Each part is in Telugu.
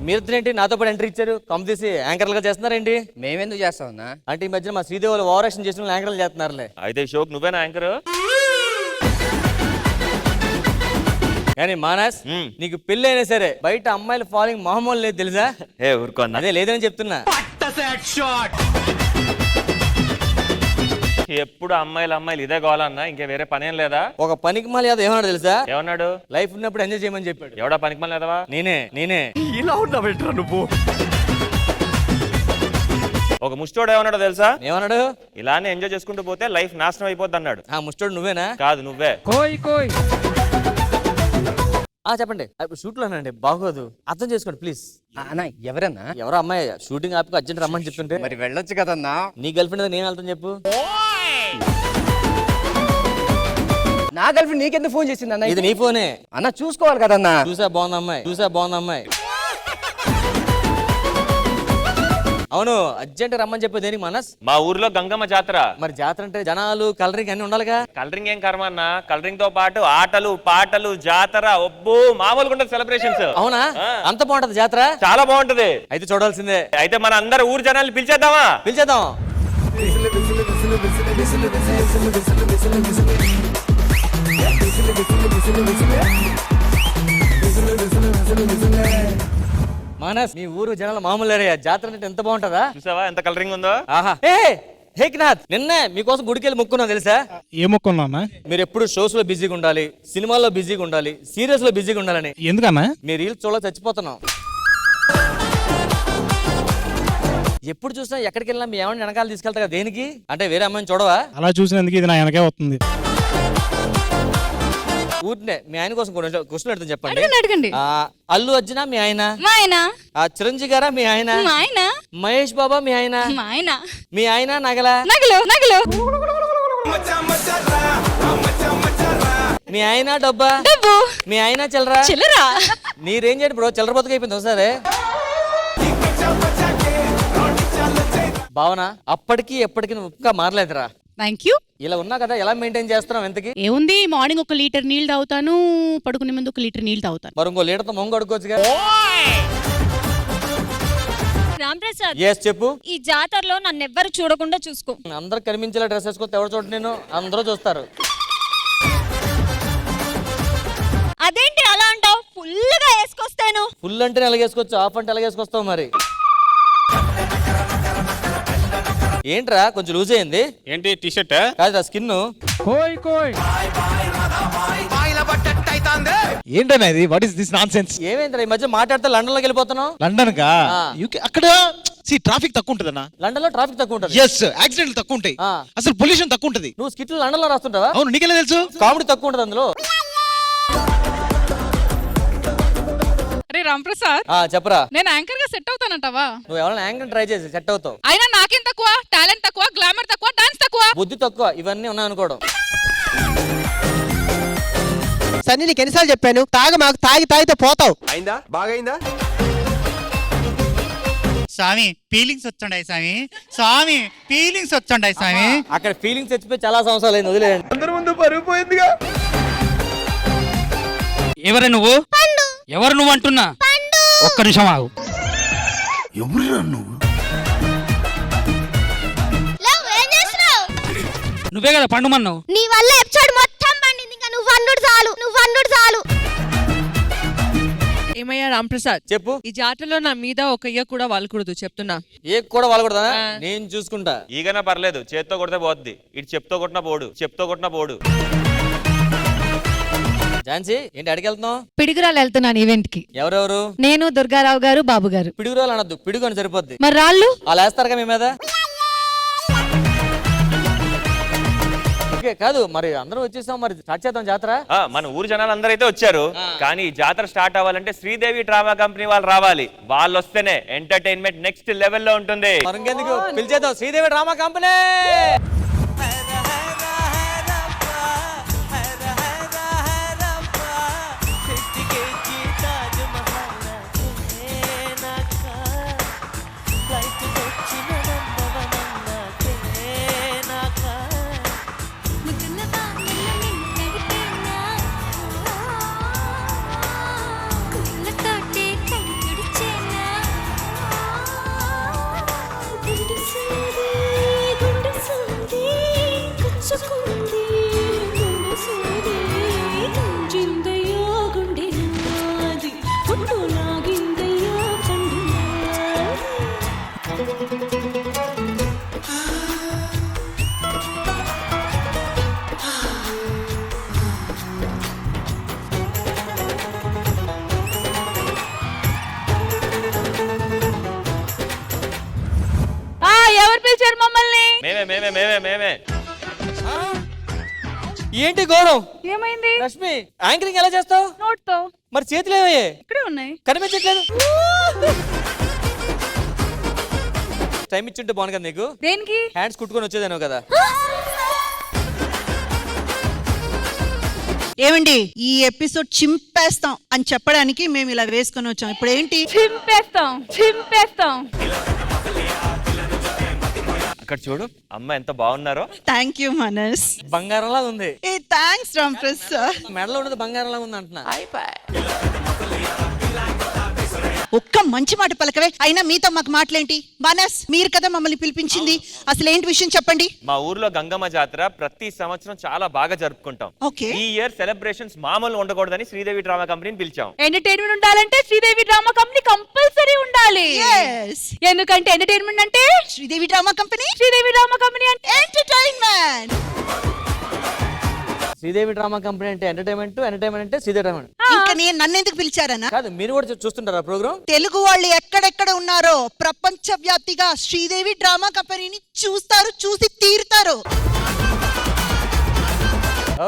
మీరేంటి నాతో పాటు ఎంట్రీ ఇచ్చారు? కమ్ తీసి యాంకర్లుగా చేస్తున్నారేంటి? మేమెందుకు చేస్తామన్నా? అంటే ఈ మధ్యన మా శ్రీదేవి వాళ్ళు ఓవరాక్షన్ చేసిన యాంకర్లు చేస్తున్నారులే. అయితే ఈ షోకి నువ్వేనా యాంకర్? కానీ మానస్, నీకు పెళ్లి అయినా సరే బయట అమ్మాయిల ఫాలోయింగ్ మామూలు లేదు తెలుసా? ఊరుకోన్నా. అదే లేదని చెప్తున్నా. ఎప్పుడు అమ్మాయిలు ఇదే గోలన్నా, ఇంకా వేరే పనేం లేదా? ఒక పనికి మళ్ళీ ఏమన్నాడు తెలుసా? ఏమన్నాడు? లైఫ్ ఉన్నప్పుడు ఎంజాయ్ చేయమని చెప్పాడు. ఎవడా పనికి మళ్ళీ లేదవా? నేనే ఇలా ఉన్నా బెటర్ నువ్వు. ఒక ముష్టోడు ఏమన్నాడు తెలుసా? ఏమన్నాడు? ఇలానే ఎంజాయ్ చేసుకుంటూ పోతే లైఫ్ నాశనం అయిపోద్ది అన్నాడు. ఆ ముష్టోడు నువ్వేనా? కాదు, నువ్వే. చెప్పండి. షూట్ లోనండి, బాగోదు, అర్థం చేసుకోండి ప్లీజ్. అన్నా ఎవరన్నా? ఎవరో అమ్మాయి షూటింగ్ ఆపి అర్జెంట్ రమ్మని చెప్తుంటే మరి వెళ్ళొచ్చు కదన్నా. నీ గర్ల్ ఫ్రెండ్ నేను వెళ్తాను చెప్పు. నా గర్ల్ ఫ్రెండ్ నీకెందుకు ఫోన్ చేసింది అన్న? ఇది నీ ఫోనే అన్న, చూసుకోవాలి కదన్నా. చూసా బాగుంది అమ్మాయి. అవును, అర్జెంట్ రమ్మని చెప్పి దేనికి మనస్? మా ఊర్లో గంగమ్మ జాతర. మరి జాతర అంటే జనాలు కలరింగ్ అన్ని ఉండాలిగా. కలరింగ్ ఏం కర్మ అన్న, కలరింగ్ తో పాటు ఆటలు పాటలు జాతర. ఒబ్బో మామూలుగా ఉంటుంది సెలబ్రేషన్స్. అవునా? అంత బాగుంటది జాతర? చాలా బాగుంటది. అయితే చూడాల్సిందే. అయితే మన అందరు ఊరు జనాల్ని పిలిచేద్దామా? పిలిచేద్దాం. మానస్, మీ ఊరు జనాల మామూలు జాతర అంటే ఎంత బాగుంటదా? చూసావా ఎంత కలరింగ్ ఉందో? ఆహా. హేక్నాథ్, నిన్నే మీకోసం గుడికెళ్ళి మొక్కున్నాం తెలుసా? ఏ మొక్కున్నా? మీరు ఎప్పుడు షోస్ లో బిజీగా ఉండాలి, సినిమాల్లో బిజీగా ఉండాలి, సీరియల్స్ లో బిజీగా ఉండాలని. ఎందుకన్నా? మీరు రీల్స్ చూడ చచ్చిపోతున్నాం. ఎప్పుడు చూసినా ఎక్కడికి వెళ్ళినా మీ ఏమన్నా వెనకాల తీసుకెళ్తా దేనికి? అంటే వేరే అమ్మాయిని చూడవా? అలా చూసినందుకు ఇది నా వెనకే వస్తుంది. ఊరినే మీ ఆయన కోసం క్వశ్చన్ అడుగుతాను, చెప్పండి. అడగండి. అల్లు అర్జున మీ ఆయన? మా ఆయన. చిరంజీవి గారా మీ ఆయన? మా ఆయన. మహేష్ బాబా మీ ఆయన? మా ఆయన. మీ ఆయన నగల? నగలు. మీ ఆయన డబ్బా? డబ్బు. మీ ఆయన చిల్లరా? చిల్లరా. నీ రేంజ్ ఏంటి బ్రో? చిల్లర బతుకు అయిపోయింది ఒకసారి. భావన, అప్పటికి ఎప్పటికి నువ్వు ఇంకా మారలేదురా. Thank you. ఇలా ఉన్నా కదా, ఎలా మెయింటైన్ చేస్తున్నావు ఎంతకి? ఏముంది, మార్నింగ్ 1 లీటర్ నీళ్ళు తాగుతాను, పడుకునే ముందు 1 లీటర్ నీళ్ళు తాగుతాను. మరి ఇంకో లీటర్తో మొంగు అడుకోవచ్చుగా. రాంప్రసాద్, చెప్పు. ఈ జాతరలో నన్ను ఎవ్వరు చూడకుండా చూసుకో. అందరు కనిపించేలా డ్రెస్ వేసుకొస్తే ఎవరు చూడండి, నేను అందరూ చూస్తారు. అదేంటి అలా అంటావు? ఫుల్ గా వేసుకొస్తాను. ఫుల్ అంటే ఎలాగేసుకోవచ్చు, హాఫ్ అంటే ఎలాగేసుకొస్తావు మరి? ఏంట్రా కొంచెం లూజ్ అయింది? ఏంటి టీ షర్ట్? కాదు స్కిన్. ఏంటన్నా ఇది? What is this nonsense? ఏమైందిరా ఈ మధ్య మాట్లాడితే లండన్ లోకి వెళ్ళిపోతున్నావు? లండన్ కా? అక్కడ ట్రాఫిక్ తక్కువ ఉంటదన్నా. లండన్ లో ట్రాఫిక్ తక్కువ ఉంటుంది. ఎస్, యాక్సిడెంట్లు తక్కువ ఉంటాయి, అసలు పొల్యూషన్ తక్కువ ఉంటది. నువ్వు స్కిట్లు లండన్ లో రాస్తుంటావా? అవును, నీకెలా తెలుసు? కామెడీ తక్కువ ఉంటది అందులో. అరే రాంప్రసాద్, చెప్పరా. నేను యాంకర్ గా సెట్ అవుతానంటావా? నువ్వు ఎవరైనా యాంకర్ ట్రై చేసి సెట్ అవుతావు. అయినా నాకేం తక్కువ? టాలెంట్ తక్కువ, గ్లామర్ తక్కువ, డాన్స్ తక్కువ, బుద్ధి తక్కువ, ఇవన్నీ ఉన్నాయి అనుకోవడం. సన్నీ, నీకు ఎన్నిసార్లు చెప్పాను, మాకు తాగితే పోతావు. అయిందా? బాగైందా? స్వామి ఫీలింగ్స్ వచ్చండి స్వామి ఫీలింగ్స్ వచ్చండి స్వామి. అక్కడ ఫీలింగ్స్ చచ్చిపోయి చాలా సంవత్సరాలు అయింది, వదిలేయండి. అందరి ముందు పరుగు పోయిందిగా. ఎవరు నువ్వు? ఎవరు నువ్వు అంటున్నా? ఒక్క నిమిషం ఆగు. ఎవరురా నువ్వు? నువ్వే కదా పండుమన్నావు. నీ వల్ల ఎపిసోడ్ మొత్తం పండింది. ఇంకా నువ్వు అన్నుడు చాలు. ఏమయ్యా రాంప్రసాద్, చెప్పు. ఈ జాతరలో నా మీద ఒక ఇయ్య కూడా వాలకూడదు చెప్తున్నా. ఏ కూడా వాళ్ళకూడదా? నేను చూసుకుంటా. ఈగనా పర్లేదు, చేత్తో కొడితే పోద్ది. ఇటు చెప్తో కొట్టిన పోడు. ఝాన్సీ, ఏంటి అడిగెళ్తున్నావు? పిడుగురాలు వెళ్తున్నాను ఈవెంట్ కి. ఎవరెవరు? నేను, దుర్గారావు గారు, బాబు గారు. పిడుగురాలు అనొద్దు, పిడుగు అని సరిపోద్ది. మరి రాళ్ళు అలా వేస్తారుగా మీ మీద. కాదు మరి అందరూ వచ్చేసాం, మరి స్టార్ట్ చేద్దాం జాతర. మన ఊరు జనాలు అందరూ అయితే వచ్చారు, కానీ ఈ జాతర స్టార్ట్ అవ్వాలంటే శ్రీదేవి డ్రామా కంపెనీ వాళ్ళు రావాలి. వాళ్ళు వస్తేనే ఎంటర్టైన్మెంట్ నెక్స్ట్ లెవెల్లో ఉంటుంది. మరి ఇంకెందుకు, పిలిచేద్దాం శ్రీదేవి డ్రామా కంపెనీ. తోటి కై తుడిచేనా మేమే ఏంటి గౌరవ్? ఏమైంది? రష్మి, యాంకరింగ్ ఎలా చేస్తావు? నోట్ తో. మరి చేతులు ఏమయ్యాయి? ఇక్కడే ఉన్నాయి. కనిపించట్లేదు. టైం ఇచ్చుంటే బాగుంది కదా నీకు. దేనికి? హ్యాండ్స్ కుట్టుకొని వచ్చేదాను కదా. ఏమండి, ఈ ఎపిసోడ్ చింపేస్తాం అని చెప్పడానికి మేము ఇలా వేసుకొని వచ్చాం. ఇప్పుడు ఏంటి? చింపేస్తాం. అక్కడ చూడు అమ్మ ఎంత బాగున్నారో. థ్యాంక్ యూ మనస్. బంగారంలా ఉంది. ఏ థ్యాంక్స్ రామ్ ప్రసాద్. మెడలో ఉన్నది బంగారంలా ఉంది అంటున్నా. ఒక్క మంచి మాట పలకవే. అయినా మీతో మాకు మాటలేంటి? మనస్, మీరు కదా మమ్మల్ని పిలిపించింది. అసలు ఏంటి విషయం చెప్పండి. మా ఊర్లో గంగమ్మ జాతర ప్రతి సంవత్సరం చాలా బాగా జరుపుకుంటాం. ఓకే. ఈ ఇయర్ సెలబ్రేషన్స్ మామూలు ఉండకూడదని శ్రీదేవి డ్రామా కంపెనీని పిలిచాం. ఎంటర్టైన్మెంట్ ఉండాలంటే శ్రీదేవి డ్రామా కంపెనీ కంపల్సరీ ఉండాలి. Yes. ఎందుకంటే ఎంటర్టైన్మెంట్ అంటే Sridevi drama company. Sridevi drama company అంటే ఎంటర్టైన్మెంట్. శ్రీదేవి డ్రామా కంపెనీ అంటే ఎంటర్టైన్మెంట్ అంటే శ్రీదేవి డ్రామా. ఇంకా నేను నన్ను ఎందుకు పిలిచారన్నా? కాదు, మీరు కూడా చూస్తుంటారా ప్రోగ్రామ్? తెలుగు వాళ్ళు ఎక్కడెక్కడ ఉన్నారో ప్రపంచ వ్యాప్తిగా శ్రీదేవి డ్రామా కంపెనీని చూస్తారు, చూసి తీరుతారు.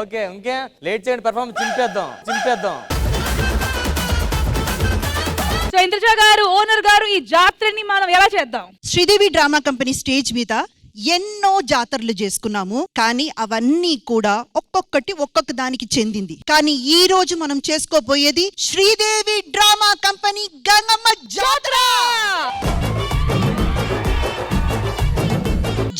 ఓకే, ఇంకే లేట్ చేయండి, పర్ఫార్మెన్స్ చింపేద్దాం. సో ఇంద్రజ గారు, ఓనర్ గారు, ఈ జాతరని మనం ఎలా చేద్దాం? శ్రీదేవి డ్రామా కంపెనీ స్టేజ్ మీద ఎన్నో జాతరలు చేసుకున్నాము, కానీ అవన్నీ కూడా ఒక్కొక్క దానికి చెందింది. కానీ ఈ రోజు మనం చేసుకోబోయేది శ్రీదేవి డ్రామా కంపెనీ గంగమ్మ జాతర.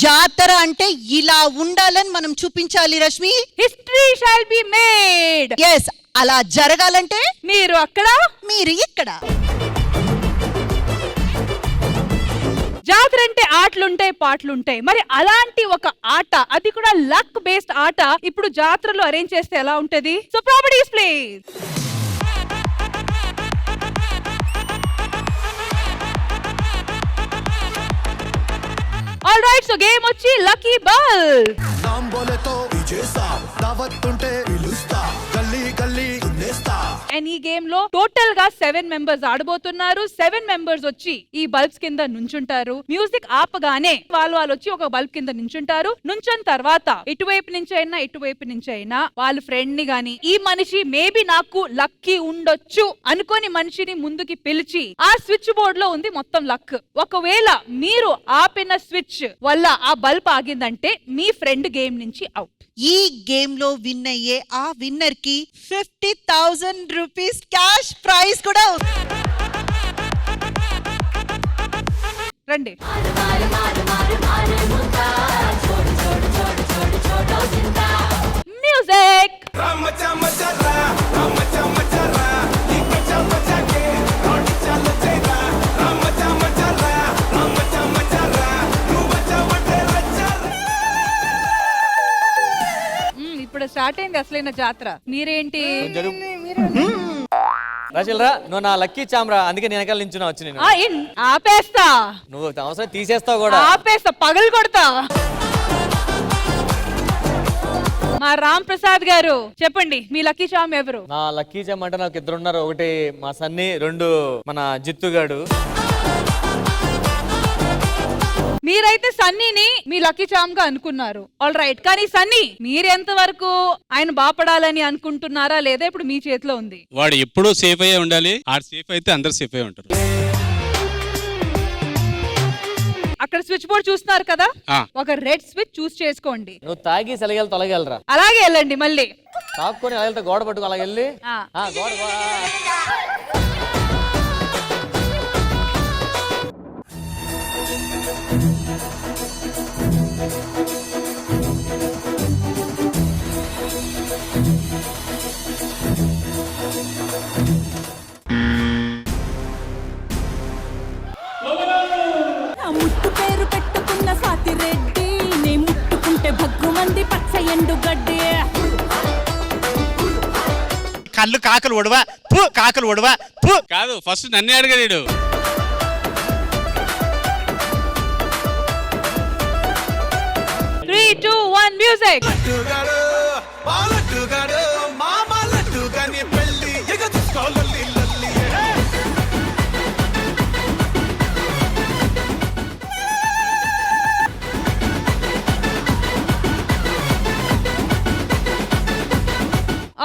జాతర అంటే ఇలా ఉండాలని మనం చూపించాలి Rashmi. History shall be made. Yes, అలా జరగాలంటే మీరు అక్కడ, మీరు ఇక్కడ. జాతర అంటే ఆటలుంటాయి, పాటలుంటాయి. మరి అలాంటి ఒక ఆట, అది కూడా లక్ బేస్డ్ ఆట ఇప్పుడు జాతరలో అరేంజ్ చేస్తే ఎలా ఉంటది? So properties please. All right, so game వచ్చి లక్కీ బాల్. అండ్ ఈ గేమ్ లో టోటల్ గా 7 మెంబర్స్ ఆడబోతున్నారు. 7 మెంబర్స్ వచ్చి ఈ బల్బ్స్ కింద నుంచుంటారు. మ్యూజిక్ ఆపగానే వాళ్ళు వచ్చి ఒక బల్బ్ కింద నుంచుంటారు. నుంచున్న తర్వాత ఇటువైపు నుంచి అయినా వాళ్ళ ఫ్రెండ్ ని గాని, ఈ మనిషి మేబీ నాకు లక్కీ ఉండొచ్చు అనుకోని మనిషిని ముందుకి పిలిచి, ఆ స్విచ్ బోర్డ్ లో ఉంది మొత్తం లక్. ఒకవేళ మీరు ఆపిన స్విచ్ వల్ల ఆ బల్బ్ ఆగిందంటే మీ ఫ్రెండ్ గేమ్ నుంచి అవుట్. ఈ గేమ్ లో విన్ అయ్యే ఆ విన్నర్ కి 50,000 రూపీస్ క్యాష్ ప్రైజ్ కూడా రండి. మ్యూజిక్. ఇప్పుడు స్టార్ట్ అయింది అసలైన జాతర. మీరేంటి? రాజల్రా, నువ్వు నా లక్కీ చామ్రా, అందుకే నేను వెనకాల నించున్నా వచ్చి నేను. ఆపేస్తా. నువ్వు అవసరం తీసేస్తావు కూడా. ఆపేస్తా, పగలు కొడతా. మా రామ్ ప్రసాద్ గారు చెప్పండి, మీ లక్కీ చామ్ ఎవరు? నా లక్కీ చామ్ అంటే నాకు 2 ఉన్నారు. ఒకటి మా సన్నీ, 2 మన జిత్తుగాడు. మీరైతే సన్నీని మీ లక్కీ చామ్ గా అనుకున్నారు. ఆల్ రైట్, కానీ సన్నీ మీరెంత వరకు ఆయన బాపడాలని అనుకుంటున్నారా, లేదా ఇప్పుడు మీ చేతిలో ఉంది? వాడు ఎప్పుడూ సేఫ్ అయ్యే ఉండాలి. ఆడు సేఫ్ అయితే అందరు సేఫ్ అయ్యి ఉంటారు. అక్కడ స్విచ్ బోర్డ్ చూస్తున్నారు కదా, ఒక రెడ్ స్విచ్ చూస్ చేసుకోండి. నువ్వు తాగి సెలగలు తొలగలరా? అలాగే వెళ్ళండి. మళ్ళీ తాపుకొని అలాగే గోడ పట్టుకు అలాగ వెళ్ళి గోడ. ముట్టు పేరు పెట్టుకున్న సాతి రెడ్డి, నే ముట్టుకుంటే భగ్గు మంది పచ్చ ఎండు గడ్డి. కళ్ళు కాకలు ఒడవా కాదు, ఫస్ట్ నన్నే అడగలేడు. Three, 2, 1 music.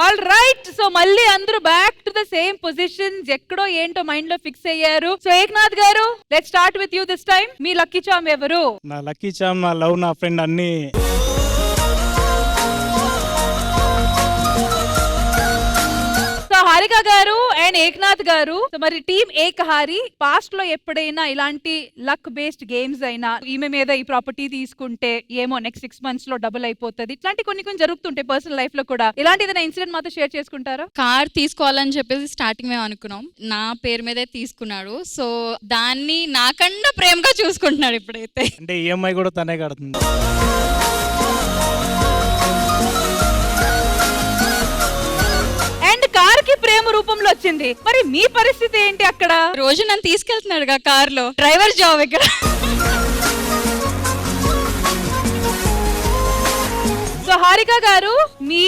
All right, so మళ్ళీ అందరూ back to the same positions. ఎక్కడో ఏంటో మైండ్ లో ఫిక్స్ అయ్యారు. So Eknath garu, let's start with you this time. మీ లక్కీ చామ్ ఎవరు? నా లక్కీ చామ్, నా లవ్, నా ఫ్రెండ్ అన్ని. సో హారిక గారు అండ్ ఏక్నాథ్ గారు, సో మరి టీమ్ ఏకహారి పాస్ట్ లో ఎప్పుడైనా ఇలాంటి లక్ బేస్డ్ గేమ్స్ అయినా, ఈమె మీద ఈ ప్రాపర్టీ తీసుకుంటే ఏమో నెక్స్ట్ 6 months లో డబుల్ అయిపోతుంది, ఇట్లాంటి కొన్ని జరుగుతుంటాయి పర్సనల్ లైఫ్ లో కూడా. ఇలాంటి ఏదైనా ఇన్సిడెంట్ మాతో షేర్ చేసుకుంటారా? కార్ తీసుకోవాలని చెప్పేసి స్టార్టింగ్ మేము అనుకున్నాం, నా పేరు మీదే తీసుకున్నాడు. సో దాన్ని నాకన్నా ప్రేమగా చూసుకుంటున్నాడు ఇప్పుడైతే. అంటే ఈఎంఐ కూడా తనే కడుతుంది. అండ్ కార్ కి ప్రేమ రూపంలో వచ్చింది. మరి మీ పరిస్థితి ఏంటి అక్కడ? రోజు నన్ను తీసుకెళ్తున్నాడు కార్ లో, డ్రైవర్ జాబ్ ఇక్కడ. సో హారిక గారు, మీ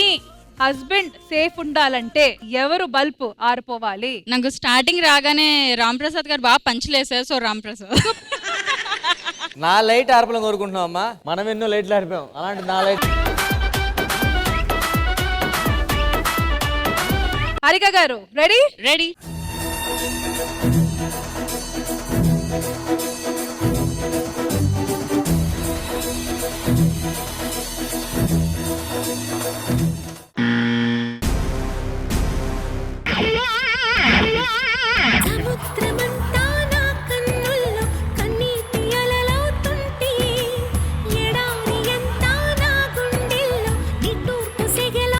హస్బెండ్ సేఫ్ ఉండాలంటే ఎవరు బల్బ్ ఆరిపోవాలి? నాకు స్టార్టింగ్ రాగానే రామ్ ప్రసాద్ గారు బాగా పంచలేసారు. సో రామ్ ప్రసాద్. నా లైట్ ఆర్పలం కోరుకుంటున్నాం అమ్మా, మనం ఎన్నో లైట్లు ఆరిపోయాం, అలాంటి నా light. Harika garu ready? Ready.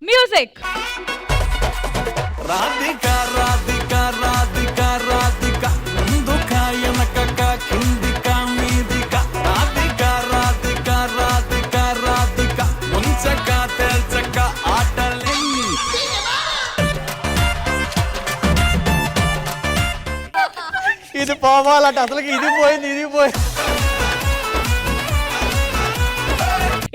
Music. Radhika Radhika Radhika Radhika ముందుకాయనక కిందిక మీదిక రాధిక రాధిక రాధిక రాధిక ముంచక తేల్చక ఆటలెన్ని. ఇది పోవాలంటే అసలు ఇది పోయింది, ఇది పోయింది.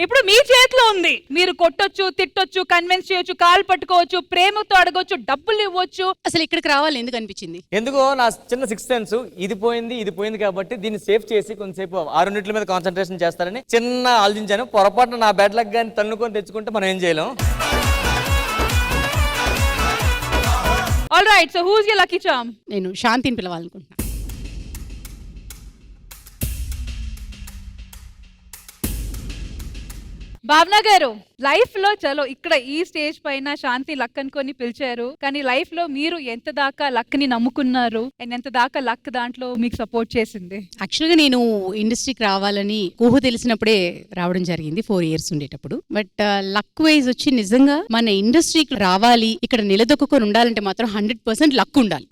ఇప్పుడు మీ చేతిలో ఉంది. మీరు కొట్టొచ్చు, తిట్టొచ్చు, కన్విన్స్ చేయొచ్చు, కాలు పట్టుకోవచ్చు, ప్రేమతో అడగొచ్చు, డబ్బులు ఇవ్వచ్చు. అసలు ఇక్కడికి రావాలి ఎందుకు అనిపించింది? ఎందుకో నా చిన్న 6th sense ఇది పోయింది కాబట్టి దీన్ని సేఫ్ చేసి కొంతసేపు ఆ రెండిట్ల మీద కాన్సన్ట్రేషన్ చేస్తారని చిన్న ఆలోచించాను. పొరపాటున నా బెడ్ లక్ గాని తన్నుకొని తెచ్చుకుంటే మనం ఏం చేయలేం. All right, so who's your lucky charm? నేను శాంతిని పిలవాలనుకుంటున్నాను. భావన గారు, లైఫ్ లో చలో ఇక్కడ ఈ స్టేజ్ పైన శాంతి లక్ అనుకొని పిలిచారు, కానీ లైఫ్ లో మీరు ఎంత దాకా లక్ ని నమ్ముకున్నారు అండ్ ఎంత దాకా లక్ దాంట్లో మీకు సపోర్ట్ చేసింది? యాక్చువల్గా నేను ఇండస్ట్రీకి రావాలని ఊహ తెలిసినప్పుడే రావడం జరిగింది, 4 years ఉండేటప్పుడు. బట్ లక్ వైజ్ వచ్చి నిజంగా మన ఇండస్ట్రీకి రావాలి, ఇక్కడ నిలదొక్కుని ఉండాలంటే మాత్రం 100% లక్ ఉండాలి.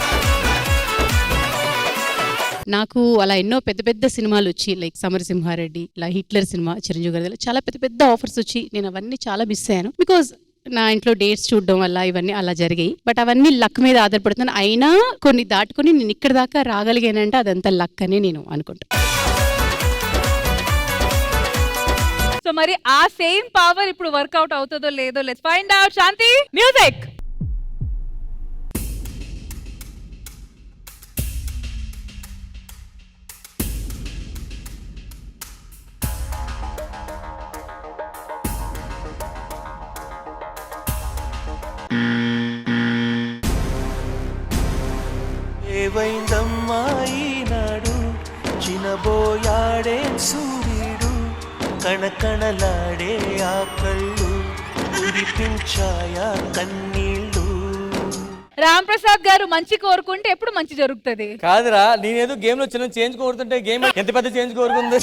నాకు అలా ఎన్నో పెద్ద పెద్ద సినిమాలు వచ్చి, లైక్ సమరసింహారెడ్డి, ఇలా హిట్లర్ సినిమా, చిరంజీవి గారి చాలా పెద్ద పెద్ద ఆఫర్స్ వచ్చి నేను అవన్నీ చాలా మిస్ అయ్యాను. బికాజ్ నా ఇంట్లో డేట్స్ చూడడం వల్ల ఇవన్నీ అలా జరిగాయి. బట్ అవన్నీ లక్ మీద ఆధారపడుతున్నాను. అయినా కొన్ని దాటుకొని నేను ఇక్కడ దాకా రాగలిగానంటే అదంతా లక్ అని నేను అనుకుంటాను. సో మరి ఆ సేమ్ పవర్ ఇప్పుడు వర్కౌట్ అవుతుందో లేదో let's find out. Shanti, music. ఏవైందమ్మాయి నాడు చినబోయాడే సూర్యుడు కణకణలాడే ఆ కళ్ళు కురిపించాయా కన్నీళ్ళు. రామ్ ప్రసాద్ గారు, మంచి కోరుకుంటే ఎప్పుడు మంచి జరుగుతుంది. కాదురా, నేనేదో గేమ్ లో చిన్న చేంజ్ కోరుతుంటే గేమ్ ఎంత పెద్ద చేంజ్ కోరుకుంది.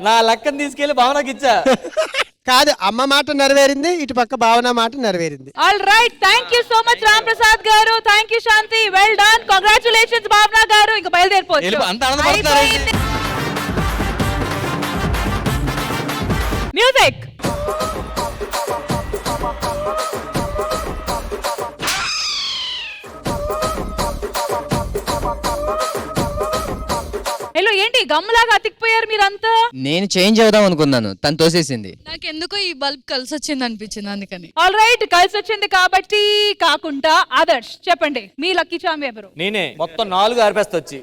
నా లక్కని తీసుకెళ్లి భావనకి ఇచ్చా. కాదు, అమ్మ మాట నెరవేరింది, ఇటు పక్క భావన మాట నెరవేరింది. All right, thank you so much Ram Prasad garu, thank you Shanti, well done, congratulations Bhavana garu. ఇంకా బయలుదేరిపోవచ్చు. మ్యూజిక్. హలో, ఏంటి గమ్ములాగా అతికిపోయారు మీరంతా? నేను చేంజ్ అవుదాం అనుకున్నాను, తను తోసేసింది. నాకెందుకో ఈ బల్బ్ కలిసి వచ్చింది అనిపించింది, అందుకని. ఆల్ రైట్, కలిసి వచ్చింది కాబట్టి కాకుండా ఆదర్శ్ చెప్పండి, మీ లక్కీ చామ్ ఎవరు? నేనే. మొత్తం 4 ఆర్పేస్తా వచ్చి.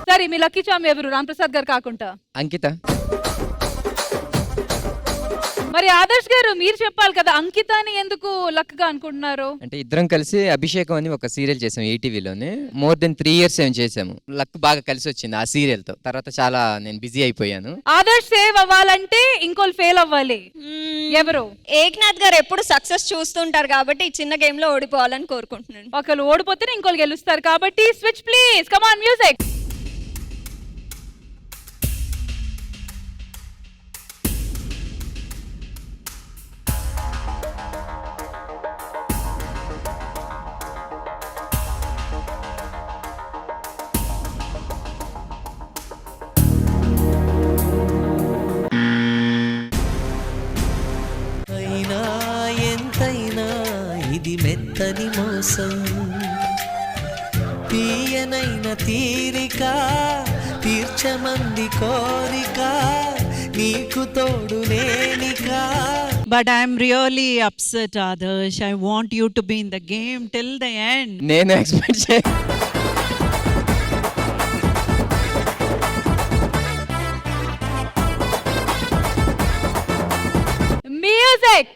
సరే, మీ లక్కీ చామ్ ఎవరు రామ్ ప్రసాద్ గారు కాకుండా? అంకిత. మరి ఆదర్శ్ గారు మీరు చెప్పాలి కదా, అంకితాని ఎందుకు లక్ గా అనుకుంటున్నారు? అంటే ఇద్దరం కలిసి అభిషేకం అని ఒక సీరియల్ చేసాం ఈటీవీలోనే. మోర్ దెన్ 3 years ఏం చేసాము. లక్ బాగా కలిసి వచ్చింది ఆ సీరియల్ తో. తర్వాత చాలా నేను బిజీ అయిపోయాను. ఆదర్శ్ సేవ్ అవ్వాలంటే ఇంకోళ్ళు ఫెయిల్ అవ్వాలి. ఎవరు? ఏక్నాథ్ గారు ఎప్పుడు సక్సెస్ చూస్తుంటారు కాబట్టి ఈ చిన్న గేమ్ లో ఓడిపోవాలని కోరుకుంటున్నాను. ఒకళ్ళు ఓడిపోతేనే ఇంకోళ్ళు గెలుస్తారు కాబట్టి switch please. Come on music. అయినా ఎంతైనా ఇది మెత్తని మోసం, తీయనైన తీరిక తీర్చమంది కోరిక, నీకు తోడు నేనికా. But I'm really upset, Adarsh. I want you to be in the game till the end. నేను ఎక్స్పెక్ట్ చే మ్యూజిక్.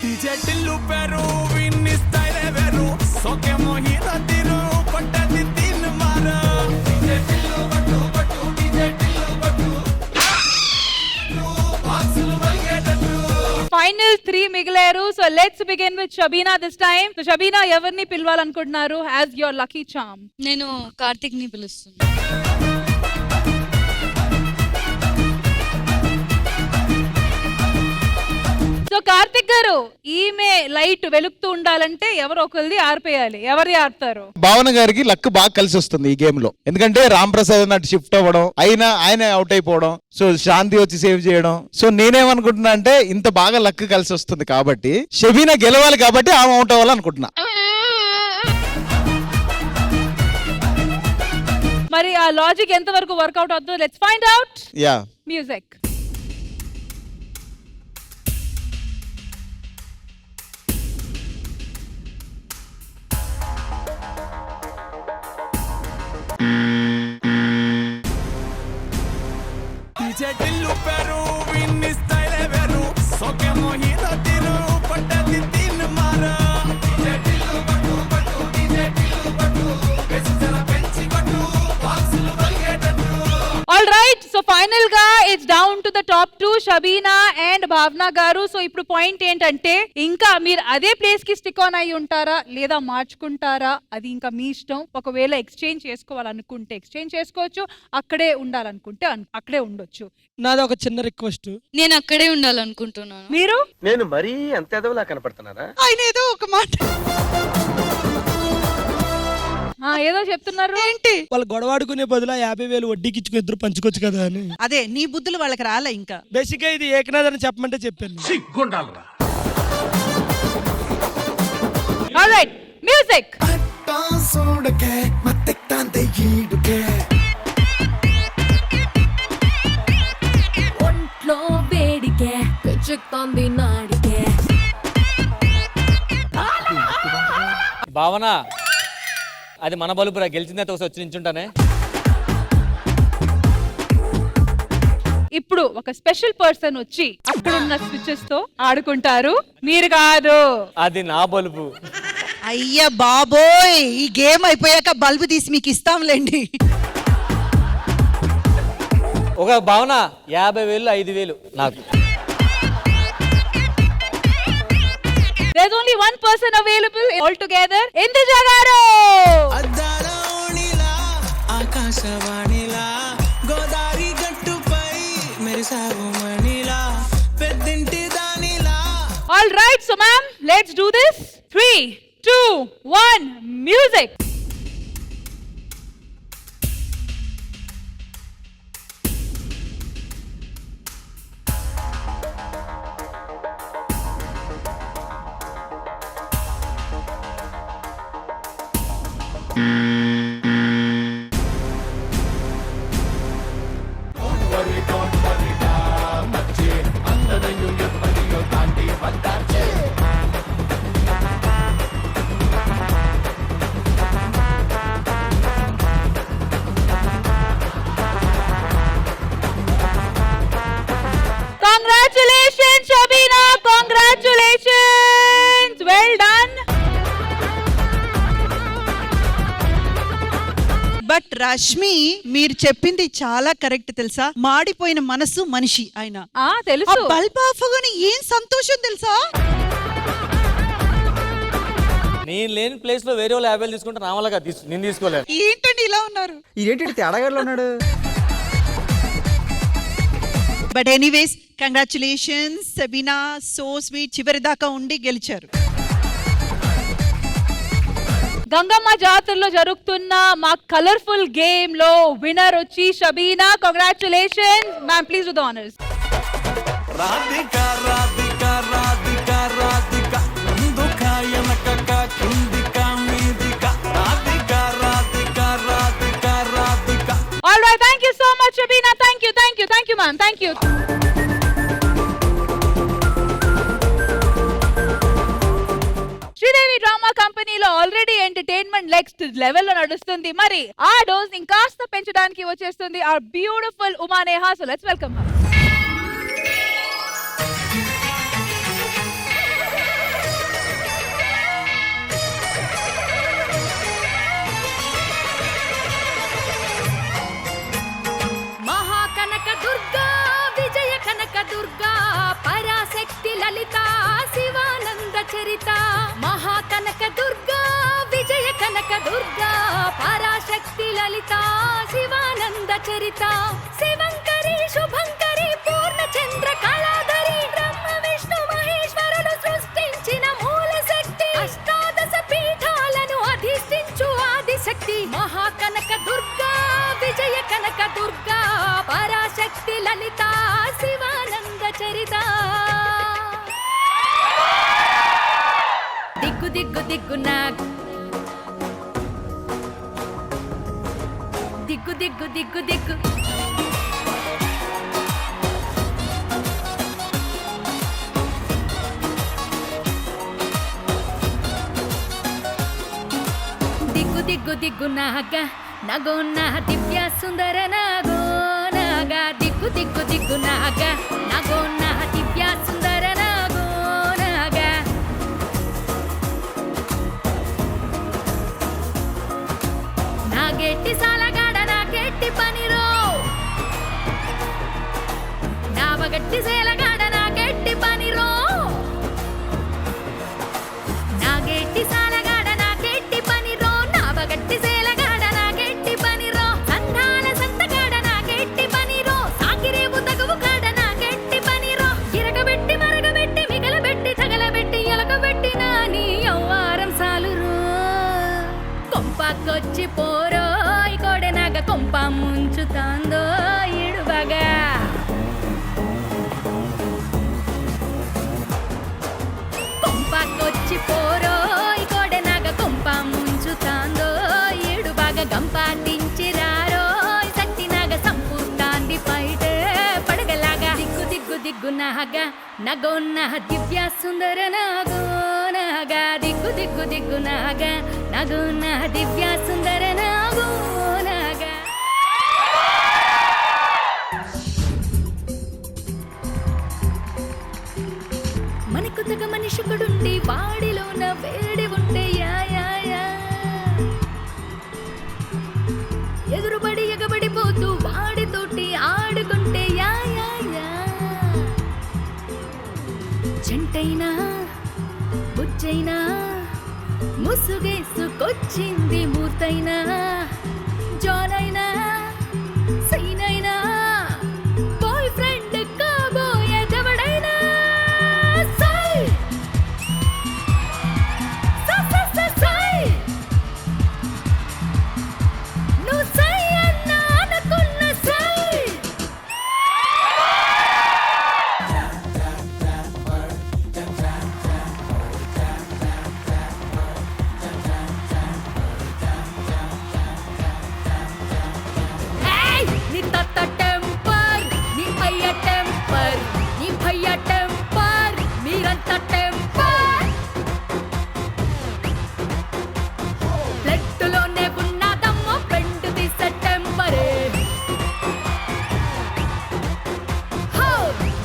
ఫైనల్ 3 మిగిలారు. So let's begin with Shabina this time. So Shabina ఎవరిని పిలవాలనుకుంటున్నారు యాజ్ యువర్ లక్కీ చార్మ్? నేను కార్తిక్ ని పిలుస్తున్నాను. సో కార్తిక్ గారు, ఈమె లైట్ వెలుగుతూ ఉండాలంటే ఎవరో ఒకరిది ఆర్పేయాలి. ఎవరి ఆర్తారు? భావన గారికి లక్ బాగా కలిసి వస్తుంది ఈ గేమ్ లో. ఎందుకంటే రామ్ ప్రసాద్ అన్నట్టు షిఫ్ట్ అవ్వడం, ఆయన అవుట్ అయిపోవడం, సో శాంతి వచ్చి సేవ్ చేయడం. సో నేనేమనుకుంటున్నా అంటే ఇంత బాగా లక్ కలిసి వస్తుంది కాబట్టి షబీనా గెలవాలి కాబట్టి ఆమె అవుట్ అవ్వాలనుకుంటున్నా. మరి ఆ లాజిక్ ఎంత వరకు వర్కౌట్ అవుతుందో let's find out. Yeah music. All right. So final గా it's down to the top 2, Shabina and Bhavana garu. So ఇప్పుడు పాయింట్ ఏంటంటే ఇంకా మీరు అదే ప్లేస్ కి స్టిక్ ఆన్ అయి ఉంటారా లేదా మార్చుకుంటారా, అది ఇంకా మీ ఇష్టం. ఒకవేళ ఎక్స్చేంజ్ చేసుకోవాలనుకుంటే ఎక్స్చేంజ్ చేసుకోవచ్చు, అక్కడే ఉండాలనుకుంటే అక్కడే ఉండొచ్చు. నాది ఒక చిన్న రిక్వెస్ట్. నేను అక్కడే ఉండాలనుకుంటున్నాను. మీరు? నేను మరీ అంత ఎదవలా కనపడుతున్నారా? ఆయన ఏదో ఒక మాట ఏదో చెప్తున్నారు ఏంటి? వాళ్ళు గొడవాడుకునే బదులు 50,000 వడ్డీకి ఇచ్చుకుని ఇద్దరు పంచుకోవచ్చు కదా అని. అదే నీ బుద్ధులు వాళ్ళకి రాలే ఇంకా. బేసిక్ గా ఇది ఏకనాథ్ అని చెప్పమంటే చెప్పాను. All right music. ఒంట్లో వేడికే పెంచుతోంది నాడికే. భావన, అది మన బలుపురా. గెలిచిందే వచ్చి నించుంటానే. ఇప్పుడు ఒక స్పెషల్ పర్సన్ వచ్చి అక్కడ ఉన్న స్విచెస్ తో ఆడుకుంటారు. మీరు కాదు, అది నా బలుపు. అయ్యా బాబోయ్, ఈ గేమ్ అయిపోయాక బల్బు తీసి మీకు ఇస్తాంలేండి. ఒక భావన 50,000 5,000 నాకు. There's only one person available altogether. Indraja గారు. ఆకాశవాణిలా గోదావరి గట్టుపై మెరిసావు మణిలా పెద్దింటి దానిలా. All right, so ma'am, let's do this. 3, 2, 1, music. Congratulations, Shabina. Congratulations. Rashmi మీరు చెప్పింది చాలా కరెక్ట్ తెలుసా, మాడిపోయిన మనసు మనిషి ఆయన. తెలుసు. బల్బ్ ఆఫ్ గాని ఏం సంతోషం తెలుసా. నేను లేని ప్లేస్ లో వేరే వాళ్ళు 50 తీసుకుంటే నా వల్ల నేను తీసుకోలేదు. ఏంటండి ఇలా ఉన్నారు? ఏంటి తేడాగాడులో ఉన్నాడు? But anyways congratulations Sabina, so sweet, చివరి దాకా ఉండి గెలిచారు. గంగమ్మ జాతరలో జరుగుతున్న మా కలర్ఫుల్ గేమ్ లో విన్నర్ వచ్చి Shabina. Congratulations ma'am, please do the honours. Radhika Radhika Radhika Radhika ముందుకాయనక కిందిక మీదిక Radhika Radhika Radhika Radhika. All right, thank you so much Shabina. Thank you ma'am, thank you. Sridevi drama కంపెనీలో ఆల్రెడీ ఎంటర్టైన్మెంట్ నెక్స్ట్ లెవెల్ లో నడుస్తుంది. మరి ఆ డోస్ ఇంకాస్త పెంచడానికి వచ్చేస్తుంది our beautiful Uma Neha. So let's welcome her. మహాకనక Durga, విజయ కనక దుర్గా, పరాశక్తి లలిత, శివానంద చరిత. మహాకనక దుర్గా, విజయ కనక దుర్గా, పరాశక్తి లలిత, శివానంద చరిత. శివంకరి శుభంకరి పూర్ణచంద్ర కళాధరి, బ్రహ్మ విష్ణు మహేశ్వరులు సృష్టించిన మూల శక్తి, అష్టాదశ పీఠాలను అధిష్ఠించు ఆదిశక్తి. మహాకనక దుర్గా, విజయ కనక దుర్గా, పరాశక్తి లలిత, శివానంద చరిత. దిగ్గు దిగ్గు దిగ్గు నాగ్, దిగ్గు దిగ్గు దిగ్గు దిగ్గు. దిగ్గు దిగ్గు దిగ్గు నాగ, నగో నా దివ్య సుందర నాగో నాగా. దిగ్గు దిగ్గు దిగ్గు నాగ, నగో నా దివ్య సుందర నాగో నాగా. నాగెట్టి సాలగాడ నాకెట్టి పనిరో, నావగట్టి సేలగాడ నాకెట్టి పనిరో. నాగెట్టి సాలగాడ నాకెట్టి పనిరో, నావగట్టి సేలగాడ నాకెట్టి పనిరో. సంధాన సంతగాడ నాకెట్టి పనిరో, సాకిరేవు తగువు కాడ నాకెట్టి పనిరో. ఇరగబెట్టి మరగబెట్టి మిగలబెట్టి తగలబెట్టి ఎలకబెట్టి నాని యవ్వారం సాలురో. కొంపకొచ్చి పోరో కొడెనాగ, కొంప ముంచుతాందో ఇడువగా. కొంపకొచ్చి పోరో కొడెనాగ, కొంప ముంచుతాందో ఇడువగా. గంపాటించి రారో సట్టినాగ, సంపూర్తాంది పైటే పడగలాగా. దిగ్గు దిగ్గు దిగ్గు నాగ, నగో నా దివ్య సుందర నాగో నాగా. దిగ్గు దిగ్గు దిగ్గు నాగ, నగో నా దివ్య సుందర నాగో నాగా. మనకొత్తగ మనిషికుడుండి వాడిలోన వేడి ఉంటే యా యా యా. ఎదురుబడి ఎగబడిపోతూ వాడితోటి ఆడుకుంటే యా యా యా. చెంటైనా బుచ్చైనా ముసుగేసుకొచ్చింది మూర్తైనా. జానైనా సైనైనా బాయ్ ఫ్రెండ్ కాబోయే ఎవడైనా. సై సై నువ్వు సై అన్నా అనుకున్న సై. నీ తాత టెంపర్, నీ అయ్య టెంపర్, నీ భయ్య టెంపర్, మీరంతా టెంపర్. బ్లడ్లోనే ఉన్నదమ్మో ఫ్రెండ్ తీసే టెంపరే. హో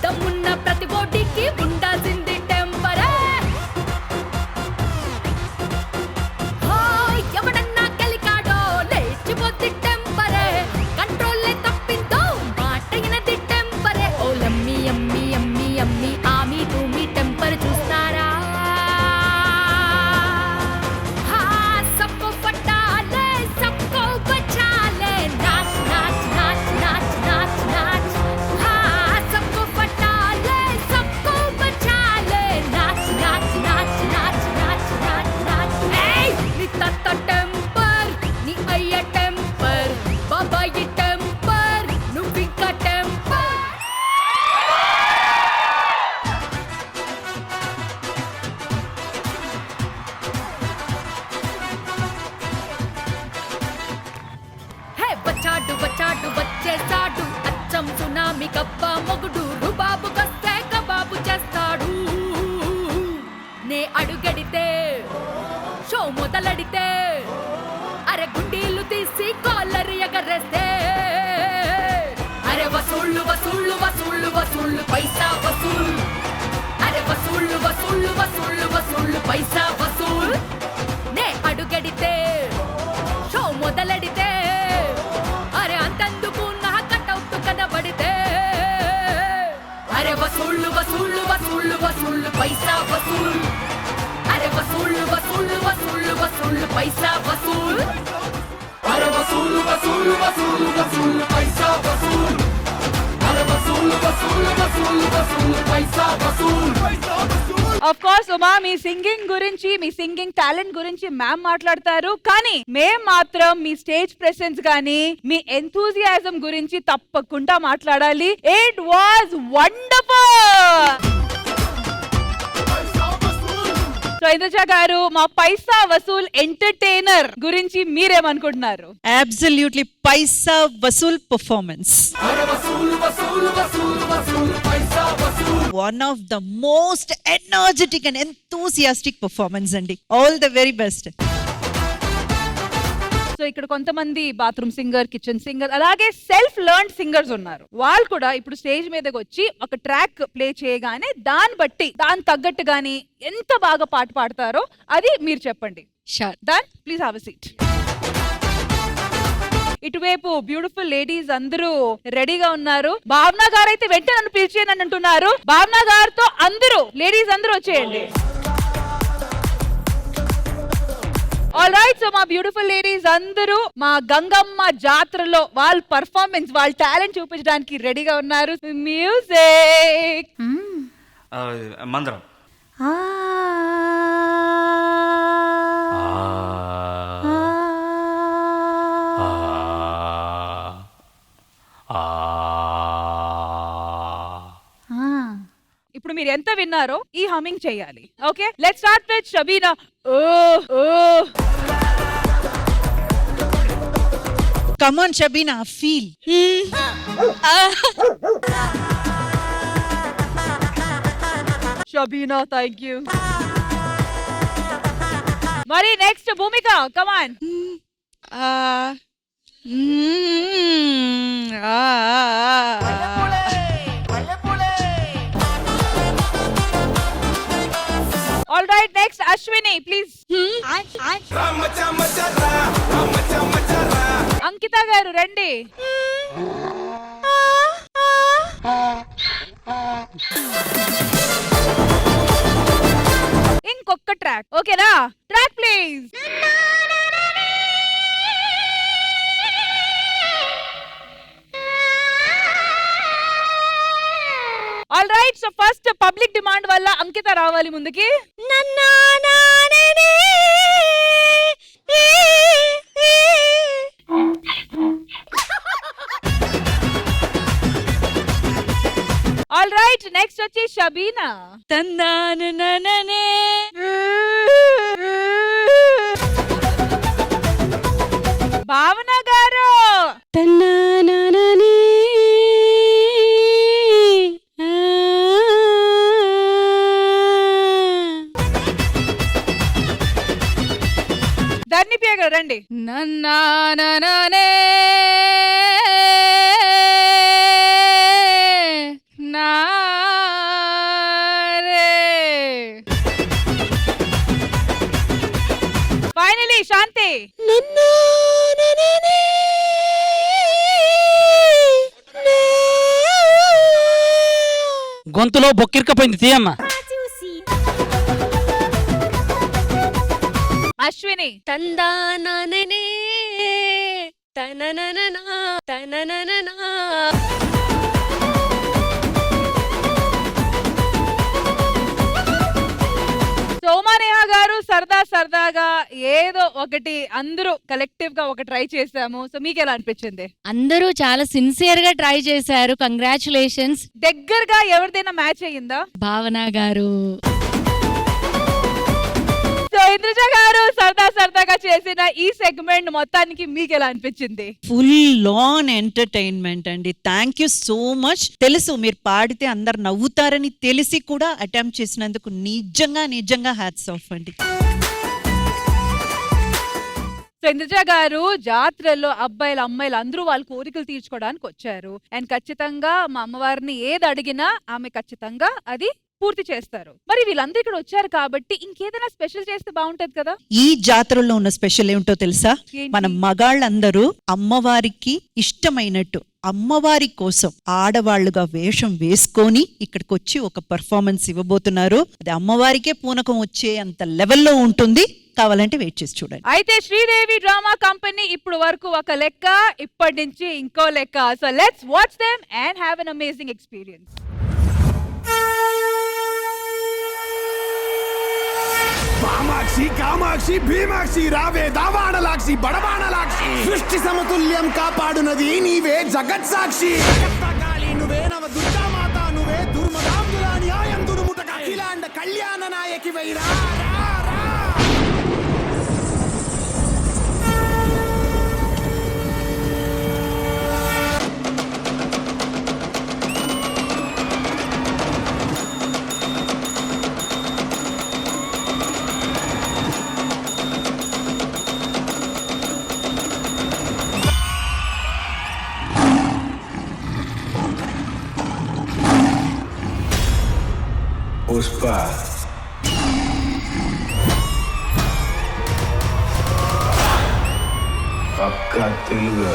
దమ్మున్న ప్రతి బోటికి ఉండాల్సింది టెంపరే. హో ఎవడన్నా కలికాడో లేచిపోద్ది టెంపరే. మొగుడు రుబాబు కస్తే కబాబు చేస్తాడు. నే అడుగడితే షో మొదలడితే అరే గుండీలు తీసి కాలర్ ఎగరేస్తే అరే వసూళ్ళు వసూళ్ళు వసూళ్ళు వసూళ్ళు పైసా వసూల్. అరే వసూళ్ళు వసూళ్ళు వసూళ్ళు వసూళ్ళు పైసా వసూల్. నే అడుగడితే షో మొదలడితే అరే అంతందుకు నా కటౌట్ కనబడితే అరే వసూళ్ళు వసూళ్ళు వసూళ్ళు వసూళ్ళు పైసా వసూల్. అరే వసూళ్ళు వసూళ్ళు వసూళ్ళు వసూళ్ళు పైసా వసూల్. అరే వసూలు వసూలు వసూలు వసూలు పైసా వసూల్. అరే వసూలు వసూలు వసూలు వసూలు పైసా వసూల్. ఆఫ్ కోర్స్ ఉమా, మీ సింగింగ్ గురించి, మీ సింగింగ్ టాలెంట్ గురించి మ్యామ్ మాట్లాడతారు, కానీ మేం మాత్రం మీ స్టేజ్ ప్రెసెన్స్ గానీ మీ ఎంతూజియాజం గురించి తప్పకుండా మాట్లాడాలి. It was wonderful. So Indraja గారు, మా పైసా వసూల్ ఎంటర్టైనర్ గురించి మీరేమనుకుంటున్నారు? అబ్సల్యూట్లీ పైసా వసూల్ పర్ఫార్మెన్స్. అరే వసూలు వసూలు వసూలు వసూలు పైసా Vasool. One of the most energetic and enthusiastic performance అండి. All the very best. So ఇక్కడ కొంతమంది బాత్రూమ్ సింగర్, కిచెన్ సింగర్, అలాగే సెల్ఫ్ లెర్న్డ్ సింగర్స్ ఉన్నారు. వాళ్ళు కూడా ఇప్పుడు స్టేజ్ మీదకి వచ్చి ఒక ట్రాక్ ప్లే చేయగానే దాన్ని బట్టి దాని తగ్గట్టు గానీ ఎంత బాగా పాట పాడతారో అది మీరు చెప్పండి. Done, please have a seat. ఇటువైపు బ్యూటిఫుల్ లేడీస్ అందరూ రెడీగా ఉన్నారు. భావన గారు అయితే వెంటనే నన్ను పిలిచేయని అంటున్నారు. భావన గారితో అందరూ లేడీస్ అందరూ వచ్చేయండి. ఆల్ రైట్, సో మా బ్యూటిఫుల్ లేడీస్ అందరూ మా గంగమ్మ జాతరలో వాళ్ళ పర్ఫార్మెన్స్, వాళ్ళ టాలెంట్ చూపించడానికి రెడీగా ఉన్నారు. మ్యూజిక్. మందరం ఇప్పుడు మీరు ఎంత విన్నారో ఈ హమ్మింగ్ చేయాలి. Okay, let's start with Shabina. Oh oh Come on Shabina, feel. Shabina, thank you. మరి next Bhumika, come on. All right, next Ashwini please. Ankita garu రండి. ఇంకొక ట్రాక్, ఓకేనా? Track please. All right, so first public demand వల్ల అంకిత రావాలి ముందుకి. ఆల్ రైట్, నెక్స్ట్ వచ్చి షబీనా. భావన గారు. ధన్యప్రియ గారు రండి. నన్నానే ఫైనలీ శాంతి. గొంతులో బొక్కిరకపోయింది, తీయమ్మా. అశ్విని. తందాననే తననననా తననననా. సోమానేహ గారు, సరదాగా ఏదో ఒకటి అందరూ కలెక్టివ్ గా ఒక ట్రై చేసాము. సో మీకు ఎలా అనిపించింది? అందరూ చాలా సిన్సియర్ గా ట్రై చేశారు. కంగ్రాచులేషన్స్. దగ్గరగా ఎవరిదైనా మ్యాచ్ అయ్యిందా? భావన గారు. సో ఇంద్రజ గారు సరదాగా చేసిన ఈ సెగ్మెంట్ మొత్తానికి మీకు ఎలా అనిపించింది? ఫుల్ ఆన్ ఎంటర్టైన్మెంట్ అండి. Thank you so much. తెలుసు మీరు పాడితే అందరు నవ్వుతారని తెలిసి కూడా అటెంప్ట్ చేసినందుకు నిజంగా హ్యాట్స్ ఆఫ్ అండి. సో ఇంద్రజ గారు జాతరలో అబ్బాయిలు అమ్మాయిలు అందరూ వాళ్ళ కోరికలు తీర్చుకోవడానికి వచ్చారు. అండ్ ఖచ్చితంగా మా అమ్మవారిని ఏది అడిగినా ఆమె ఖచ్చితంగా అది పూర్తి చేస్తారు. మరి వీళ్ళందరూ ఇక్కడ వచ్చారు కాబట్టి ఇంకేదైనా స్పెషల్ చేస్తే బాగుంటది కదా. ఈ జాతరలో ఉన్న స్పెషల్ ఏమిటో తెలుసా? మన మగాళ్ళందరూ అమ్మవారికి ఇష్టమైనట్టు అమ్మవారి కోసం ఆడవాళ్లుగా వేషం వేసుకొని ఇక్కడికి వచ్చి ఒక పర్ఫార్మెన్స్ ఇవ్వబోతున్నారు. అది అమ్మవారికే పూనకం వచ్చే అంత లెవెల్లో ఉంటుంది. కావాలంటే వెయిట్ చేసి చూడండి. అయితే శ్రీదేవి డ్రామా కంపెనీ ఇప్పుడు వరకు ఒక లెక్క, ఇప్పటి నుంచి ఇంకో లెక్క. So let's watch them and have an amazing experience. Kamakshi Kamakshi భీమాక్షి రావే దావాడలాక్షి బడబాడలాక్షి సృష్టి సమతుల్యం కాపాడునది నీవే జగత్ సాక్షి నువ్వే నవ దుర్గామాత నువ్వే దుర్మదాంబుల న్యాయం దుర్ముట అఖిలాండ కళ్యాణ నాయకి వైరా పుష్ప పక్కా తెలుగు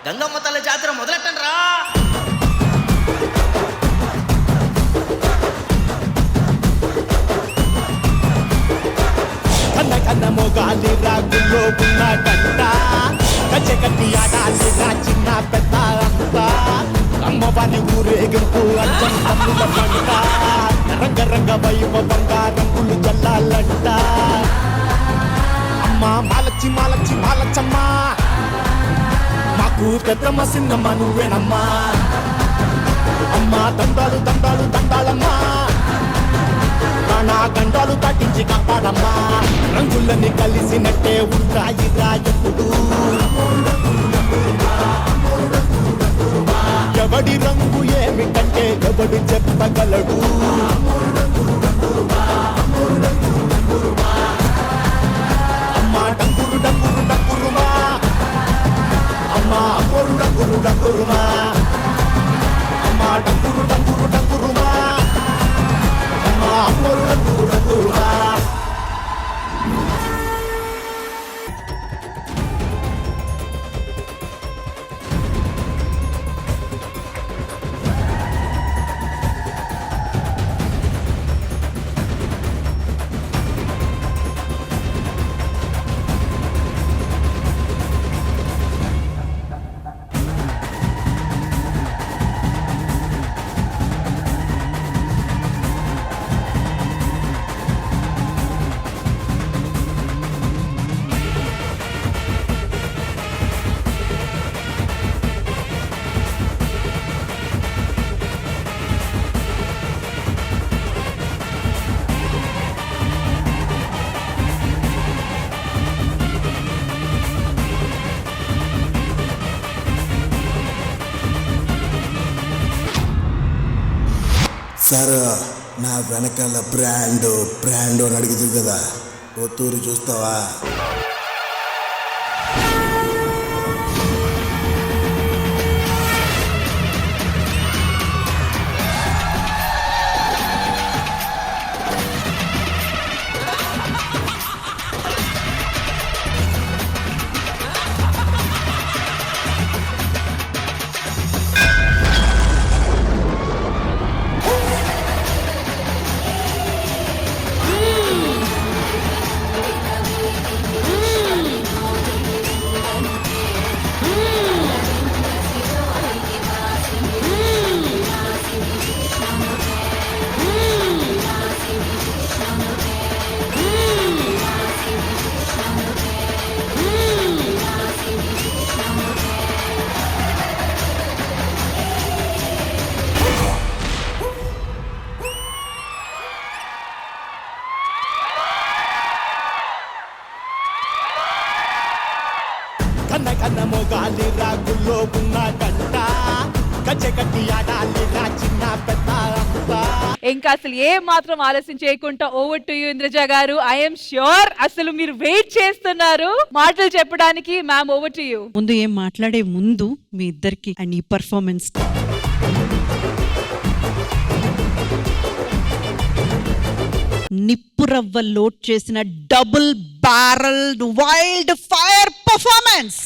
గంగమ్మ తల్లి జాతర మొదలెట్టండి రా. కన్న మొగాలి రాగుల్లో ఉన్న గంట కచ్చె కట్టి ఆడాలి రా చిన్న పెద్ద అంతా అమ్మవారి ఊరేగింపు అచ్చం తమ్ముల పంట రంగ వైభవంగా రంగులు జల్లాలంట. అమ్మ మాలచ్చి మాలచ్చి మాలచ్చమ్మ మాకు పెద్దమ్మ సిన్నమ్మ నువ్వేనమ్మా. అమ్మ దండాలు దండాలు దండాలమ్మా నా గండాలు తట్టించి కాపాడమ్మా. రంగులని కలిసినట్టే ఉంటాయి రా ఎప్పుడు. ఎవడి రంగు ఏమిటంటే ఎవడు చెప్పగలడు. అమ్మా డంగురు డంగురు డంగురుమా అమ్మా అమ్మోరు డంగురు డంగురుమా అమ్మా డంగురు డంగురు డంగురుమా అమ్మా అమ్మోరు డంగురు డంగురుమా. సార్ నా వెనకాల బ్రాండ్ అని అడుగుతుంది కదా, ఒత్తూరు చూస్తావా? కన్న కన్న మొగాలి రాగుల్లో ఉన్న గంట కచ్చెకట్టి ఆడాలి రా చిన్న పెద్ద అంతా. ఇంకా అసలు ఏ మాత్రం ఆలస్యం చేయకుండా ఓవర్ టు యూ ఇంద్రజ గారు. ఐఎమ్ ష్యూర్ అసలు మీరు వెయిట్ చేస్తున్నారు మాటలు చెప్పడానికి. Ma'am over to you. ముందు ఏం మాట్లాడే ముందు మీ ఇద్దరికి అండ్ ఈ పర్ఫార్మెన్స్ నిప్పు రవ్వ లోడ్ చేసిన double barrel wild fire performance.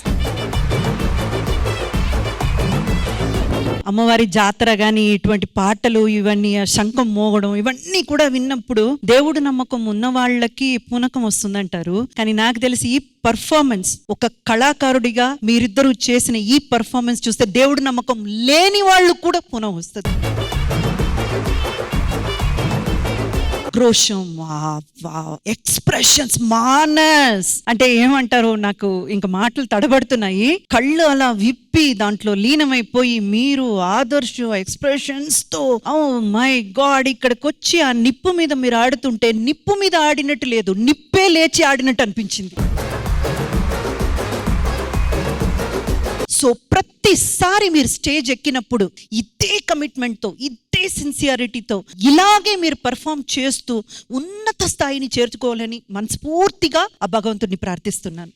అమ్మవారి జాతర గాని ఇటువంటి పాటలు ఇవన్నీ శంఖం మోగడం ఇవన్నీ కూడా విన్నప్పుడు దేవుడు నమ్మకం ఉన్న వాళ్ళకి పునకం వస్తుందంటారు. కానీ నాకు తెలిసి ఈ పర్ఫార్మెన్స్ ఒక కళాకారుడిగా మీరిద్దరూ చేసిన ఈ పర్ఫార్మెన్స్ చూస్తే దేవుడు నమ్మకం లేని వాళ్ళు కూడా పునః వస్తుంది. ఆక్రోషం, ఎక్స్ప్రెషన్స్, మానస్ అంటే ఏమంటారు, నాకు ఇంకా మాటలు తడబడుతున్నాయి. కళ్ళు అలా విప్పి దాంట్లో లీనమైపోయి మీరు ఆదర్శ ఎక్స్ప్రెషన్స్ తో ఓ మై గాడ్ ఇక్కడికి వచ్చి ఆ నిప్పు మీద మీరు ఆడుతుంటే నిప్పు మీద ఆడినట్టు లేదు, నిప్పే లేచి ఆడినట్టు అనిపించింది. సో ప్రతిసారి మీరు స్టేజ్ ఎక్కినప్పుడు ఇదే కమిట్మెంట్తో ఇదే సిన్సియారిటీతో ఇలాగే మీరు పర్ఫామ్ చేస్తూ ఉన్నత స్థాయిని చేర్చుకోవాలని మనస్ఫూర్తిగా ఆ భగవంతుడిని ప్రార్థిస్తున్నాను.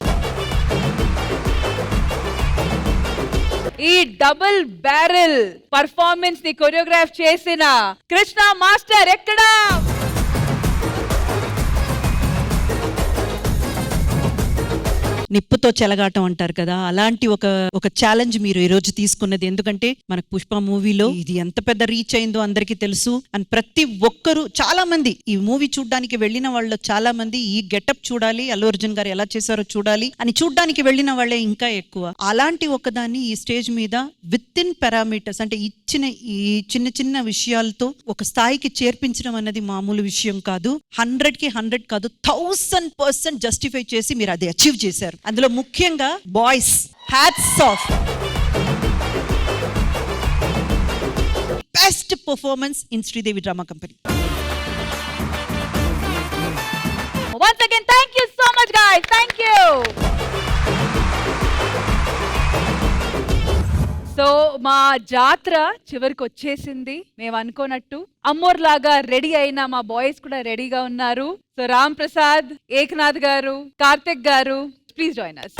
ఈ డబుల్ బ్యారెల్ పర్ఫార్మెన్స్ ని కొరియోగ్రాఫ్ చేసిన కృష్ణ మాస్టర్ ఎక్కడా? నిప్పుతో చెలగాటం అంటారు కదా, అలాంటి ఒక ఛాలెంజ్ మీరు ఈ రోజు తీసుకున్నది. ఎందుకంటే మనకు పుష్ప మూవీలో ఇది ఎంత పెద్ద రీచ్ అయిందో అందరికీ తెలుసు. అండ్ ప్రతి ఒక్కరు చాలా మంది ఈ మూవీ చూడడానికి వెళ్ళిన వాళ్ళు చాలా మంది ఈ గెటప్ చూడాలి, అల్లు అర్జున్ గారు ఎలా చేశారో చూడాలి అని చూడడానికి వెళ్ళిన వాళ్ళే ఇంకా ఎక్కువ. అలాంటి ఒకదాన్ని ఈ స్టేజ్ మీద విత్ ఇన్ పారామీటర్స్ అంటే ఇచ్చిన ఈ చిన్న చిన్న విషయాలతో ఒక స్థాయికి చేర్పించడం అన్నది మామూలు విషయం కాదు. 100కి 100 కాదు 1000% జస్టిఫై చేసి మీరు అది అచీవ్ చేశారు. అందులో ముఖ్యంగా boys hats off. Best performance in Sridevi drama company. Once again, thank you so much guys. Thank you. So మా జాతర చివరికి వచ్చేసింది. మేము అనుకోనట్టు అమ్మోర్ లాగా రెడీ అయిన మా బాయ్స్ కూడా రెడీగా ఉన్నారు. సో రామ్ ప్రసాద్, ఏకనాథ్ గారు, కార్తిక్ గారు, ప్లీజ్ జాయిన్ us.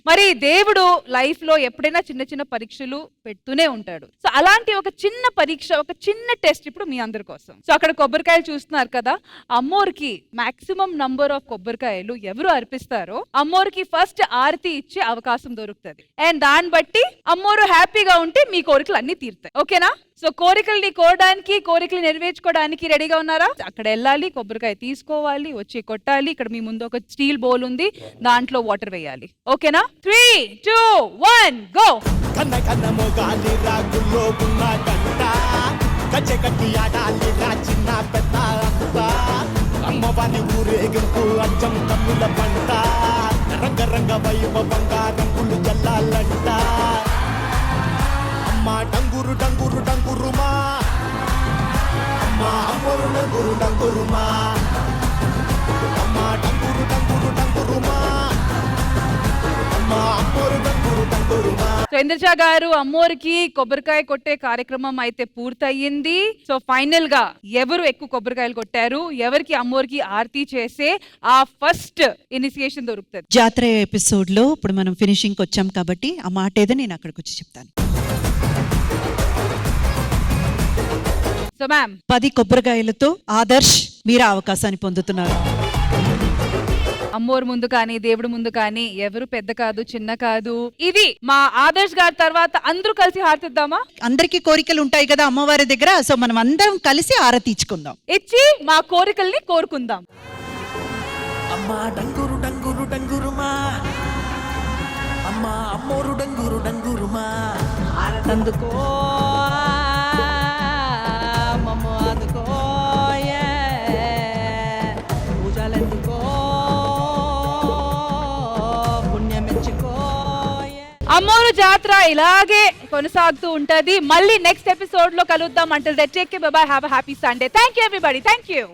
మరి దేవుడు లైఫ్ లో ఎప్పుడైనా చిన్న చిన్న పరీక్షలు పెడుతూనే ఉంటాడు. సో అలాంటి ఒక చిన్న పరీక్ష, ఒక చిన్న టెస్ట్ ఇప్పుడు మీ అందరి కోసం. సో అక్కడ కొబ్బరికాయలు చూస్తున్నారు కదా, అమ్మోర్కి మాక్సిమం నంబర్ ఆఫ్ కొబ్బరికాయలు ఎవరు అర్పిస్తారో అమ్మోర్కి ఫస్ట్ ఆరతి ఇచ్చే అవకాశం దొరుకుతుంది. అండ్ దాన్ని బట్టి అమ్మోరు హ్యాపీగా ఉంటే మీ కోరికలు అన్ని తీరుతాయి. ఓకేనా? సో కోరికల్ని కోరడానికి, కోరికలు నెరవేర్చుకోవడానికి రెడీగా ఉన్నారా? అక్కడ వెళ్ళాలి, కొబ్బరికాయ తీసుకోవాలి, వచ్చి కొట్టాలి. ఇక్కడ మీ ముందు ఒక స్టీల్ బౌల్ ఉంది, దాంట్లో వాటర్ వేయాలి. ఓకేనా? 3, 2, 1 గో. కన్న కన్న మొగాలి రాగుల్లో ఉన్న గంట కచ్చెకట్టి ఆడాలి రా చిన్న పెద్ద అంతా. అమ్మవారి ఊరేగింపు అచ్చం కమ్ముల పంట, రంగరంగ వైభవంగా రంగులు జల్లాలంట. అమ్మ డంగురు డంగురు డంగురుమా, అమ్మ అమ్మోరు డంగురు డంగురుమా, అమ్మ డంగురు డంగురు డంగురుమా, అమ్మ అమ్మోరు డంగురు డంగురుమా. సో సో ఇంద్రజ గారు అమ్మోరికి కొబ్బరికాయ కొట్టే కార్యక్రమం అయితే పూర్తయింది. సో ఫైనల్ గా ఎవరు ఎక్కువ కొబ్బరికాయలు కొట్టారు, ఎవరికి అమ్మోరికి ఆరతి చేసే ఆ ఫస్ట్ ఇనిషియేషన్ దొరుకుతుంది. జాతర ఎపిసోడ్ లో ఇప్పుడు మనం ఫినిషింగ్ వచ్చాం కాబట్టి ఆ మాట ఏదో నేను అక్కడికి వచ్చి చెప్తాను. సో మ్యామ్ 10 కొబ్బరికాయలతో ఆదర్శ్ మీరు అవకాశాన్ని పొందుతున్నారు. అమ్మోరు ముందు కానీ దేవుడు ముందు కానీ ఎవరు పెద్ద కాదు చిన్న కాదు. ఇది మా ఆదర్శ్ గారి తర్వాత అందరూ కలిసి హారతిద్దామా? అందరికీ కోరికలు ఉంటాయి కదా అమ్మవారి దగ్గర, సో మనం అందరం కలిసి ఆరతి ఇచ్చుకుందాం. ఇచ్చి మా కోరికల్ని కోరుకుందాం. అమ్మా డంగురు డంగురు డంగురుమా, అమ్మా అమ్మోరు డంగురు డంగురుమా, అందుకో మమ్మ అందుకో పూజలందుకో పుణ్యమెచ్చుకో. అమ్మోరు జాతర ఇలాగే కొనసాగుతూ ఉంటది. మళ్ళీ నెక్స్ట్ ఎపిసోడ్ లో కలుద్దాం. Until then take care, bye bye, have a happy Sunday. Thank you everybody, thank you.